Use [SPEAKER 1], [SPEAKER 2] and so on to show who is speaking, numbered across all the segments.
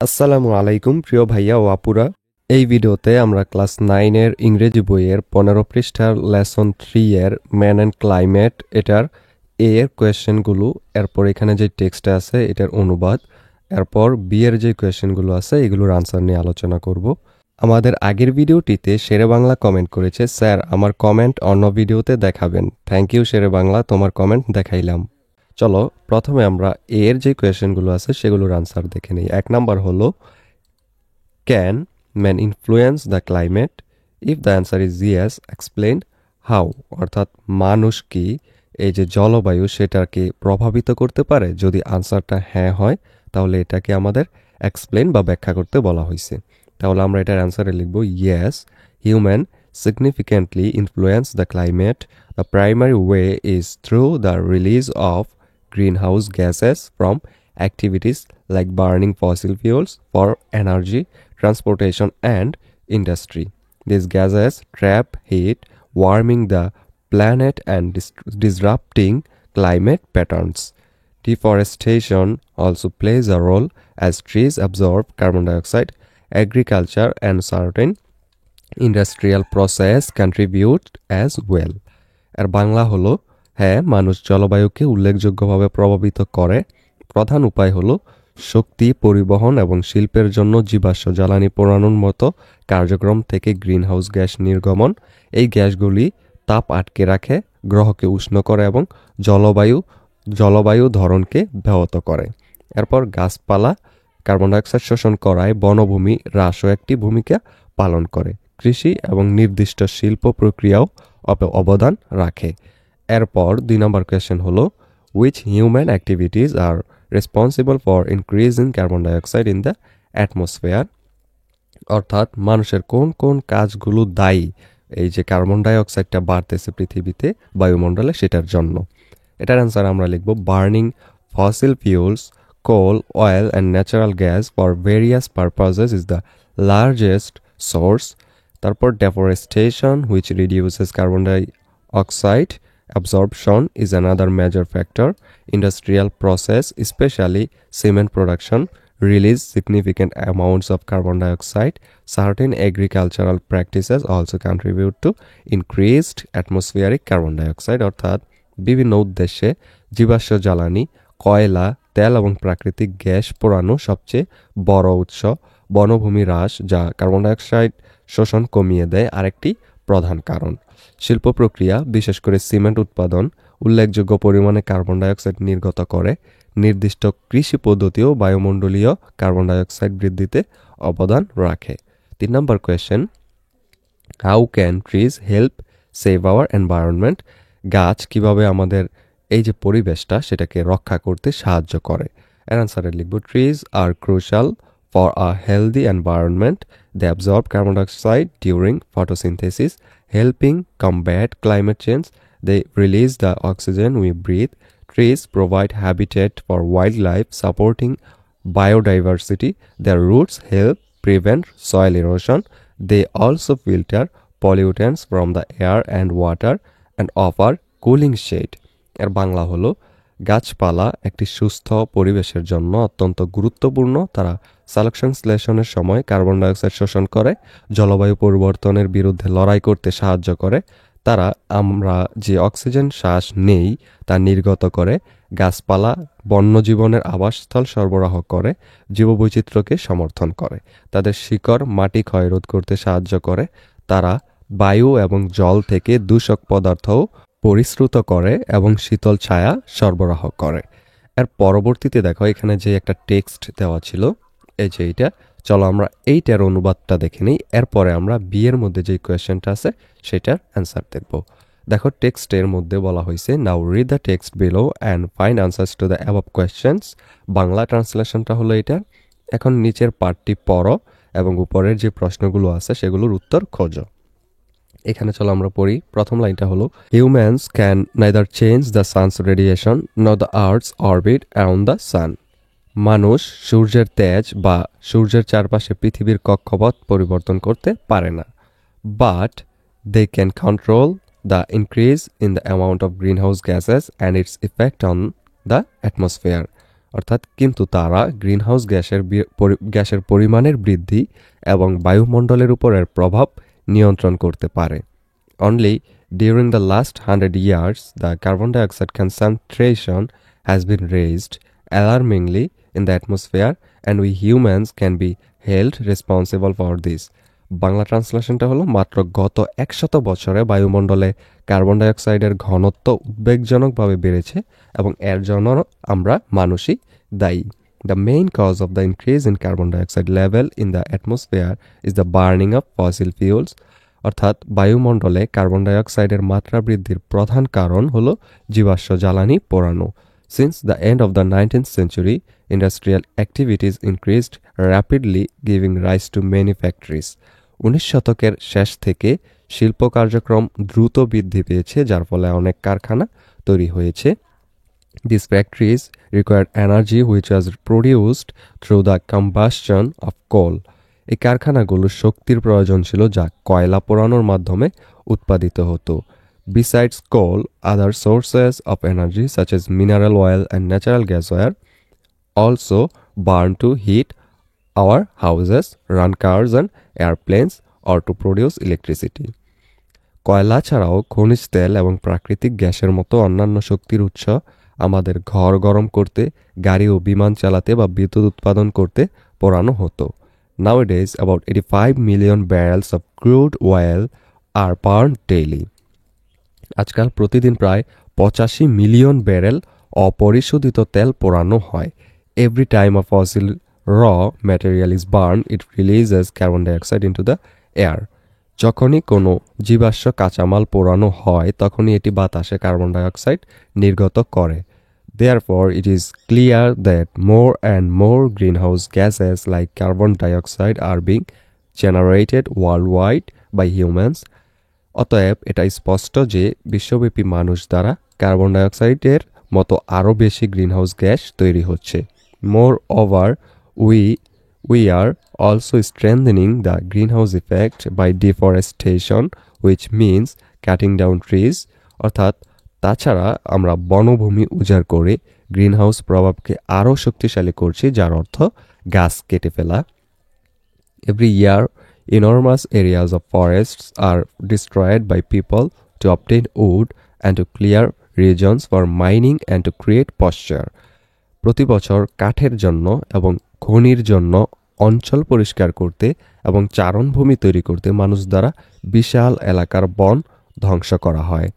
[SPEAKER 1] আসসালামু আলাইকুম প্রিয় ভাইয়া ও আপুরা। এই ভিডিওতে আমরা ক্লাস 9 এর ইংরেজি বইয়ের 15 পৃষ্ঠার লেসন 3 এর ম্যান অ্যান্ড ক্লাইমেট এটার এ এর কোয়েশ্চেনগুলো, এরপর এখানে যে টেক্সটটা আছে এটার অনুবাদ, এরপর বি এর যে কোয়েশ্চেনগুলো আছে এগুলোর আনসার নিয়ে আলোচনা করব। আমাদের আগের ভিডিওটিতে শেরে বাংলা কমেন্ট করেছে, স্যার আমার কমেন্ট অন্য ভিডিওতে দেখাবেন। থ্যাংক ইউ শেরে বাংলা, তোমার কমেন্ট দেখাইলাম। চলো প্রথমে আমরা এর যে কোয়েশ্চেনগুলো আছে সেগুলোর আনসার দেখে নিই। 1 নাম্বার হলো, can man influence the climate? If the answer is yes, explain how. অর্থাৎ মানুষ কি এই যে জলবায়ু সেটাকে প্রভাবিত করতে পারে? যদি আনসারটা হ্যাঁ হয় তাহলে এটাকে আমাদের এক্সপ্লেন বা ব্যাখ্যা করতে বলা হয়েছে। তাহলে আমরা এটার অ্যান্সারে লিখব yes, human significantly influence the climate. The primary way is through the release of greenhouse gases from activities like burning fossil fuels for energy, transportation, and industry. These gases trap heat, warming the planet and disrupting climate patterns. Deforestation also plays a role as trees absorb carbon dioxide. Agriculture and certain industrial process contribute as well. আর বাংলা হলো, হ্যাঁ মানুষ জলবায়ুকে উল্লেখযোগ্যভাবে প্রভাবিত করে। প্রধান উপায় হলো শক্তি, পরিবহন এবং শিল্পের জন্য জীবাশ্ম জ্বালানি পোড়ানোর মতো কার্যক্রম থেকে গ্রিনহাউস গ্যাস নির্গমন। এই গ্যাসগুলি তাপ আটকে রাখে, গ্রহকে উষ্ণ করে এবং জলবায়ু ধরনকে ব্যাহত করে। এরপর গাছপালা কার্বন ডাইঅক্সাইড শোষণ করায় বনভূমি হ্রাসও একটি ভূমিকা পালন করে। কৃষি এবং নির্দিষ্ট শিল্প প্রক্রিয়াও অবদান রাখে। এরপর 2 নম্বর কোয়েশ্চেন হলো, which human activities R responsible for increasing carbon dioxide in the atmosphere? অর্থাৎ মানুষের কোন কোন কাজগুলো দায়ী এই যে কার্বন ডাইঅক্সাইডটা বাড়তেছে পৃথিবীতে বায়ুমণ্ডলে সেটার জন্য। এটার অ্যান্সার আমরা লিখব burning fossil fuels, coal, oil, and natural gas for various purposes is the largest source. তারপর deforestation, which reduces carbon dioxide absorption, is another major factor. Industrial process, especially cement production, release significant amounts of carbon dioxide. Certain agricultural practices also contribute to increased atmospheric carbon dioxide. অর্থাৎ বিভিন্ন উদ্দেশ্যে জীবাশ্ম জ্বালানি, কয়লা, তেল এবং প্রাকৃতিক gas পোড়ানো সবচেয়ে বড় উৎস। বনভূমি হ্রাস, যা কার্বন ডাইঅক্সাইড শোষণ কমিয়ে দেয়, আরেকটি প্রধান কারণ। শিল্প প্রক্রিয়া, বিশেষ করে সিমেন্ট উৎপাদন, উল্লেখযোগ্য পরিমাণে কার্বন ডাইঅক্সাইড নির্গত করে। নির্দিষ্ট কৃষি পদ্ধতিও বায়ুমণ্ডলীয় কার্বন ডাইঅক্সাইড বৃদ্ধিতে অবদান রাখে। 3 নম্বর question, how can trees help save our environment? গাছ কিভাবে আমাদের এই যে পরিবেশটা সেটাকে রক্ষা করতে সাহায্য করে? এর আনসারে লিখব trees are crucial for a healthy environment. They absorb carbon dioxide during photosynthesis, helping combat climate change. They release the oxygen we breathe. Trees provide habitat for wildlife, supporting biodiversity. Their roots help prevent soil erosion. They also filter pollutants from the air and water and offer cooling shade. এর বাংলা হলো, গাছপালা একটি সুস্থ পরিবেশের জন্য অত্যন্ত গুরুত্বপূর্ণ। তারা সালোকসংশ্লেষণের সময় কার্বন ডাইঅক্সাইড শোষণ করে, জলবায়ু পরিবর্তনের বিরুদ্ধে লড়াই করতে সাহায্য করে। তারা আমরা যে অক্সিজেন শ্বাস নেই তা নির্গত করে। গাছপালা বন্যজীবনের আবাসস্থল সরবরাহ করে, জীববৈচিত্র্যকে সমর্থন করে। তাদের শিকড় মাটি ক্ষয় রোধ করতে সাহায্য করে। তারা বায়ু এবং জল থেকে দূষক পদার্থও পরিশ্রুত করে এবং শীতল ছায়া সরবরাহ করে। এর পরবর্তীতে দেখো এখানে যে একটা টেক্সট দেওয়া ছিল, এই যে এইটা, চলো আমরা এইটার অনুবাদটা দেখে নিই। এরপরে আমরা বি এর মধ্যে যে কোয়েশ্চেনটা আছে সেটার অ্যান্সার দেখব। দেখো টেক্সটের মধ্যে বলা হয়েছে, now read the text below and find answers to the above questions. Bangla ট্রান্সলেশনটা হলো এটা। এখন নিচের পার্টটি পড়ো এবং উপরের যে প্রশ্নগুলো আছে সেগুলোর উত্তর খোঁজো। এখানে চলো আমরা পড়ি। প্রথম লাইনটা হলো, humans can neither change the sun's radiation nor the earth's orbit around the sun. মানুষ সূর্যের তেজ বা সূর্যের চারপাশে পৃথিবীর কক্ষপথ পরিবর্তন করতে পারে না। But they can control the increase in the amount of greenhouse gases and its effect on the atmosphere. অর্থাৎ কিন্তু তারা গ্রিনহাউস গ্যাসের পরিমাণের বৃদ্ধি এবং বায়ুমণ্ডলের উপরের প্রভাব নিয়ন্ত্রণ করতে পারে। Only during the last 100 years, the carbon dioxide concentration has been raised alarmingly in the atmosphere, and we humans can be held responsible for this. Bangla ট্রান্সলেশনটা হলো, মাত্র গত 100 বছরে বায়ুমণ্ডলে কার্বন ডাইঅক্সাইডের ঘনত্ব উদ্বেগজনকভাবে বেড়েছে এবং এর জন্য আমরা মানুষই দায়ী। The main cause of the increase in carbon dioxide level in the atmosphere is the burning of fossil fuels. অর্থাৎ বায়ুমণ্ডলে কার্বন ডাইঅক্সাইডের মাত্রা বৃদ্ধির প্রধান কারণ হলো জীবাশ্ম জ্বালানি পোড়ানো। Since the end of the 19th century, industrial activities increased rapidly, giving rise to many factories. 19 শতকের শেষ থেকে শিল্প কার্যক্রম দ্রুত বৃদ্ধি পেয়েছে, যার ফলে অনেক কারখানা তৈরি হয়েছে। These factories required energy which was produced through the combustion of coal. এই কারখানাগুলোর শক্তির প্রয়োজন ছিল যা কয়লা পোড়ানোর মাধ্যমে উৎপাদিত হতো। Besides coal, other sources of energy such as mineral oil and natural gas were also burned to heat our houses, run cars and airplanes, or to produce electricity. কয়লা ছাড়াও খনিজ তেল এবং প্রাকৃতিক গ্যাসের মতো অন্যান্য শক্তির উৎস আমাদের ঘর গরম করতে, গাড়ি ও বিমান চালাতে বা বিদ্যুৎ উৎপাদন করতে পোড়ানো হতো। Nowadays, about 85 million barrels of crude oil are burned daily. আজকাল প্রতিদিন প্রায় 85 মিলিয়ন ব্যারেল অপরিশোধিত তেল পোড়ানো হয়। Every time a fossil raw material is burned, it releases carbon dioxide into the air. যখনই কোনো জীবাশ্ম কাঁচামাল পোড়ানো হয় তখনই এটি বাতাসে কার্বন ডাইঅক্সাইড নির্গত করে। Therefore, it is clear that more and more greenhouse gases like carbon dioxide are being generated worldwide by humans. অতএব এটা স্পষ্ট যে বিশ্বব্যাপী মানুষ দ্বারা কার্বন ডাইঅক্সাইডের মতো আরও বেশি গ্রিনহাউস গ্যাস তৈরি হচ্ছে। Moreover, we are also strengthening the greenhouse effect by deforestation, which means cutting down trees. অর্থাৎ তাছাড়া আমরা বনভূমি উজাড় করে গ্রিনহাউস প্রভাবকে আরও শক্তিশালী করছি, যার অর্থ গাছ কেটে ফেলা। Every year, enormous areas of forests are destroyed by people to obtain wood and to clear regions for mining and to create pasture. প্রতি বছর কাঠের জন্য এবং খনির জন্য অঞ্চল পরিষ্কার করতে এবং চারণভূমি তৈরি করতে মানুষ দ্বারা বিশাল এলাকার বন ধ্বংস করা হয়।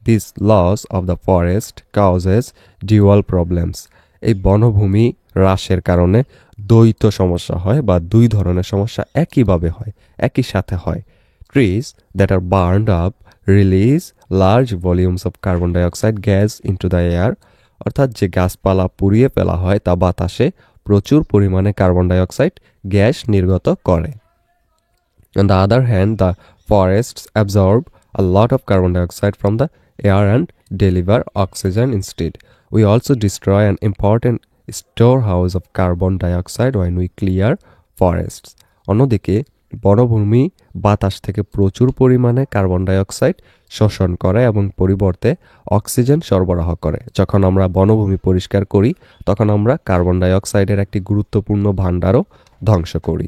[SPEAKER 1] This loss of the forest causes dual problems. এই বনভূমি হ্রাসের কারণে দ্বৈত সমস্যা হয় বা দুই ধরনের সমস্যা একই সাথে হয়। Trees that are burned up release large volumes of carbon dioxide gas into the air. অর্থাৎ যে গাছপালা পুড়িয়ে ফেলা হয় তা বাতাসে প্রচুর পরিমাণে কার্বন ডাইঅক্সাইড গ্যাস নির্গত করে। On the other hand, the forests absorb a lot of carbon dioxide from the air and deliver oxygen instead. We also destroy an important storehouse of carbon dioxide when we clear forests. অন্যদিকে বনভূমি বাতাস থেকে প্রচুর পরিমাণে carbon dioxide শোষণ করে এবং পরিবর্তে অক্সিজেন সরবরাহ করে। যখন আমরা বনভূমি পরিষ্কার করি তখন আমরা কার্বন ডাইঅক্সাইডের একটি গুরুত্বপূর্ণ ভাণ্ডারও ধ্বংস করি।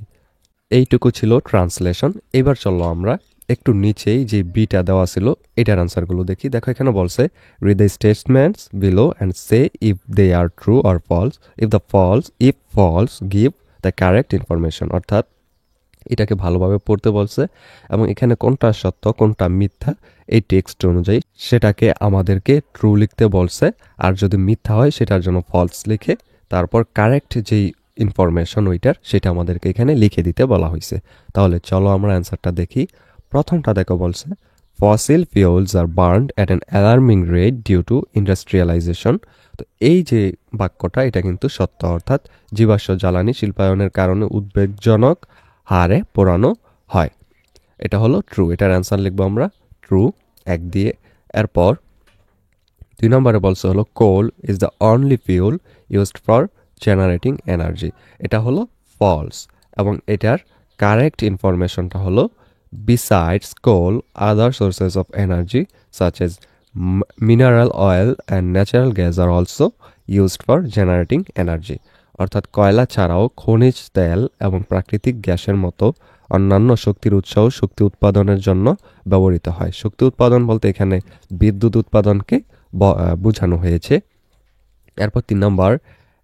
[SPEAKER 1] এইটুকু ছিল ট্রান্সলেশন। এবার চলো আমরা একটু নিচেই যে বিটা দেওয়া ছিল এটার আনসারগুলো দেখি। দেখো এখানে বলছে read the statements below and say if they are true or false. If false give the correct information. অর্থাৎ এটাকে ভালোভাবে পড়তে বলছে এবং এখানে কোনটা সত্য কোনটা মিথ্যা এই টেক্সট অনুযায়ী সেটাকে আমাদেরকে ট্রু লিখতে বলছে, আর যদি মিথ্যা হয় সেটার জন্য ফলস লিখে তারপর কারেক্ট যেই ইনফরমেশন ওইটার সেটা আমাদেরকে এখানে লিখে দিতে বলা হয়েছে। তাহলে চলো আমরা অ্যান্সারটা দেখি। প্রথমটা দেখো বলছে fossil fuels are burned at an alarming rate due to industrialisation. তো এই যে বাক্যটা এটা কিন্তু সত্য, অর্থাৎ জীবাশ্ম জ্বালানি শিল্পায়নের কারণে উদ্বেগজনক হারে পোড়ানো হয়। এটা হলো ট্রু, এটার অ্যান্সার লিখবো আমরা ট্রু 1 দিয়ে। এরপর 2 নম্বরে বলছে হলো coal is the only fuel used for generating energy. এটা হলো ফলস এবং এটার কারেক্ট ইনফরমেশনটা হলো besides coal, other sources of energy such as mineral oil and natural gas are also used for generating energy. অর্থাৎ কয়লা ছাড়াও খনিজ তেল এবং প্রাকৃতিক গ্যাসের মতো অন্যান্য শক্তির উৎসও শক্তি উৎপাদনের জন্য ব্যবহৃত হয়। শক্তি উৎপাদন বলতে এখানে বিদ্যুৎ উৎপাদনকে বোঝানো হয়েছে। এরপর 3 নম্বর,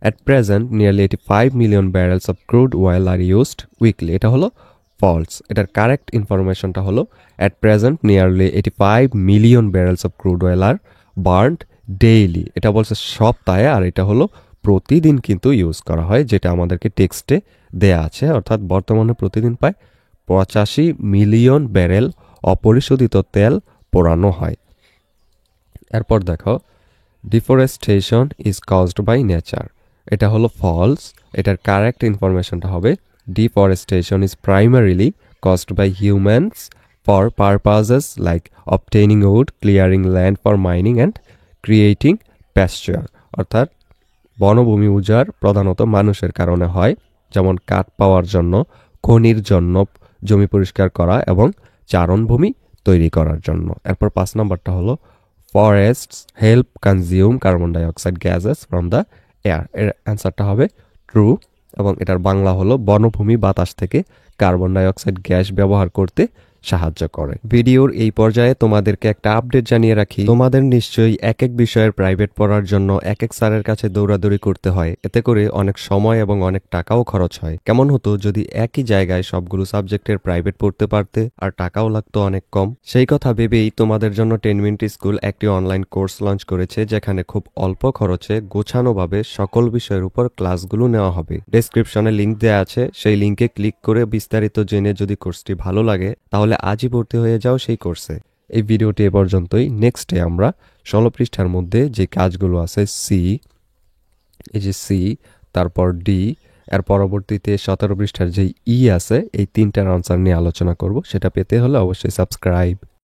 [SPEAKER 1] at present nearly 85 million barrels of crude oil are used weekly. এটা হলো ফলস। এটার কারেক্ট ইনফরমেশনটা হলো at present nearly 85 million barrels of crude oil are burned daily. এটা বলছে সপ্তাহে, আর এটা হলো প্রতিদিন কিন্তু ইউজ করা হয়, যেটা আমাদেরকে টেক্সটে দেয়া আছে। অর্থাৎ বর্তমানে প্রতিদিন প্রায় 85 মিলিয়ন ব্যারেল অপরিশোধিত তেল পোড়ানো হয়। এরপর দেখো, deforestation is caused by nature. এটা হলো ফলস। এটার কারেক্ট ইনফরমেশনটা হবে deforestation is primarily caused by humans for purposes like obtaining wood, clearing land for mining and creating pasture. অর্থাৎ বনভূমি উজাড় প্রধানত মানুষের কারণে হয়, যেমন কাঠ পাওয়ার জন্য, খনির জন্য, জমি পরিষ্কার করা এবং চারণভূমি তৈরি করার জন্য। এরপর 5 নম্বরটা হলো forests help consume carbon dioxide gases from the air. এর অ্যান্সারটা হবে ট্রু, এবং এটার বাংলা হলো বনভূমি বাতাস থেকে কার্বন ডাইঅক্সাইড গ্যাস ব্যবহার করতে সাহায্য করে। ভিডিওর এই পর্যায়ে তোমাদেরকে একটা আপডেট জানিয়ে রাখি, তোমাদের নিশ্চয়ই এক এক বিষয়ের প্রাইভেট পড়ার জন্য এক এক স্যারের কাছে দৌড়াদৌড়ি করতে হয়। এতে করে অনেক সময় এবং অনেক টাকাও খরচ হয়। কেমন হতো যদি একই জায়গায় সবগুলো সাবজেক্টের প্রাইভেট পড়তে পারতে, আর টাকাও লাগতো অনেক কম। সেই কথা ভেবেই তোমাদের জন্য 10 মিনিট স্কুল একটি অনলাইন কোর্স লঞ্চ করেছে, যেখানে খুব অল্প খরচে গোছানোভাবে সকল বিষয়ের উপর ক্লাসগুলো নেওয়া হবে। ডেসক্রিপশনে লিংক দেওয়া আছে, সেই লিংকে ক্লিক করে বিস্তারিত জেনে যদি কোর্সটি ভালো লাগে তাহলে আজই ভর্তি হয়ে যাও সেই কোর্সে। এই ভিডিওটি এ পর্যন্তই। নেক্সটে আমরা 16 পৃষ্ঠার মধ্যে যে কাজগুলো আছে, এই যে সি, তারপর ডি, এর পরবর্তীতে 17 পৃষ্ঠার যে ই আছে, এই তিনটার আনসার নিয়ে আলোচনা করব। সেটা পেতে হলে অবশ্যই সাবস্ক্রাইব